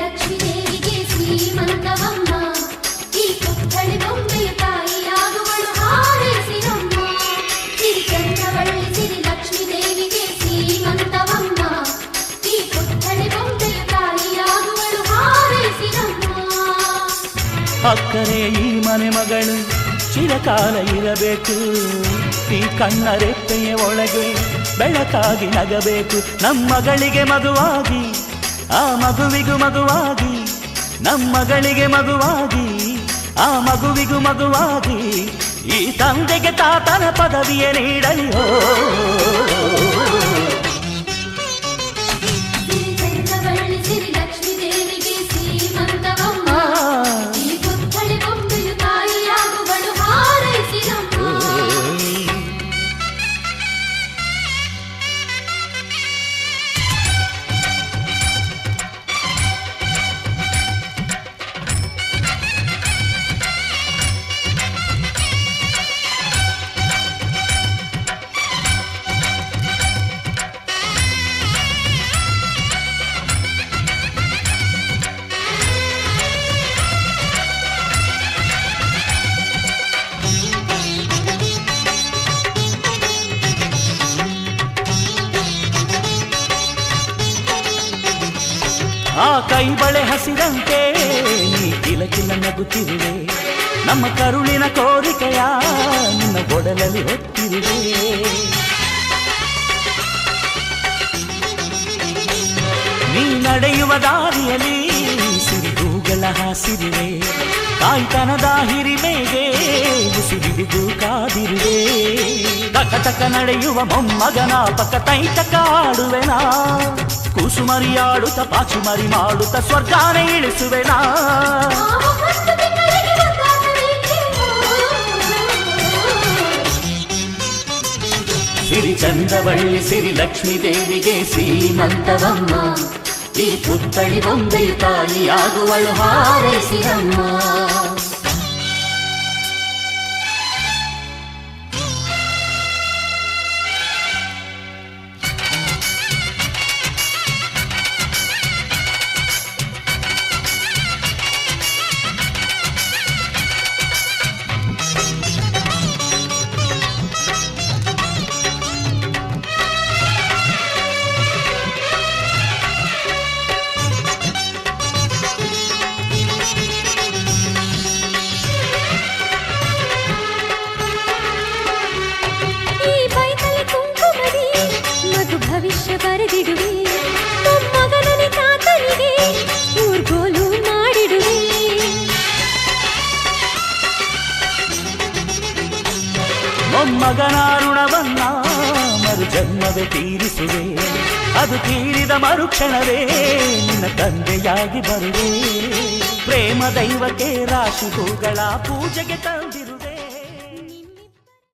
ಲಕ್ಷ್ಮೀ ದೇವಿಗೆ ಶ್ರೀಮಂತವಮ್ಮ ಈ ಪುತ್ಥಳಿ ಬೊಂಬೆಯ ತಾಯಿಯಾಗುವಳು ಹಾರೈಸಿರಮ್ಮ ಸಿರಿ ಚಂದ್ರವಳ್ಳಿ ಸಿರಿ ಲಕ್ಷ್ಮೀ ದೇವಿಗೆ ಶ್ರೀಮಂತವಮ್ಮ ಈ ಪುತ್ಥಳಿ ಬೊಂಬೆಯ ತಾಯಿಯಾಗುವಳು ಹಾರೈಸಿರಮ್ಮ ಅಕ್ಕರೆ ಈ ಮನೆ ಮಗಳು ಚಿರಕಾಲ ಇರಬೇಕು ಈ ಕಣ್ಣರೆಪ್ಪೆಯ ಒಳಗೆ ಬೆಳಕಾಗಿ ನಗಬೇಕು ನಮ್ಮಗಳಿಗೆ ಮಗುವಾಗಿ ಆ ಮಗುವಿಗೂ ಮಗುವಾಗಿ ನಮ್ಮಗಳಿಗೆ ಮಗುವಾಗಿ ಆ ಮಗುವಿಗೂ ಮಗುವಾಗಿ ಈ ತಂದೆಗೆ ತಾತನ ಪದವಿಯ ನೀಡಲಿ ಹೋ ಆ ಕೈ ಬಳೆ ಹಸಿರಂತೆ ನೀ ಕಿಲಕಿಲ ನಗುತ್ತಿರುವೆ ನಮ್ಮ ಕರುಳಿನ ಕೋರಿಕೆಯ ನಿನ್ನ ಒಡಲಲ್ಲಿ ಹೊತ್ತಿರುವೆ ನೀ ನಡೆಯುವ ದಾರಿಯಲ್ಲಿ ಸಿರಿಗೂಗಳ ಹಾಸಿರುವೆ ತಾಯ್ತನದ ಹಿರಿಮೆಗೆ ಉಸಿರಿದು ಕಾದಿರುವೆ ತಕ ತಕ ನಡೆಯುವ ಮೊಮ್ಮಗನ ಪಕ್ಕ ತೈತಕ ಆಡುವೆನಾ ಕೂಸು ಮರಿಯಾಡುತ್ತ ಪಾಚು ಮರಿ ಮಾಡುತ್ತ ಸ್ವರ್ಗಾನೆ ಇಳಿಸುವೆನಾ ಸಿರಿ ಚಂದ್ರವಳ್ಳಿ ಸಿರಿ ಲಕ್ಷ್ಮೀ ದೇವಿಗೆ ಶ್ರೀಮಂತವಮ್ಮ ಈ ಪುತ್ಥಳಿ ಬೊಂಬೆಯ ತಾಯಿಯಾಗುವಳು ಹಾರೈಸಿರಮ್ಮ ಭವಿಷ್ಯ ಬರೆದಿಡುವೆ ಮೊಮ್ಮಗನನೆ ತಾತನಿಗೆ ಊರ್ಗೋಲು ಮಾಡಿಡುವೆ ಮೊಮ್ಮಗನ ಋಣವನ್ನ ಮರು ಜನ್ಮವೇ ತೀರಿಸುವೆ ಅದು ತೀರಿದ ಮರುಕ್ಷಣವೇ ನಿನ್ನ ತಂದೆಯಾಗಿ ಬರುವೆ ಪ್ರೇಮ ದೈವಕ್ಕೆ ರಾಶಿ ಹೂಗಳ ಪೂಜೆಗೆ ತಂದಿರು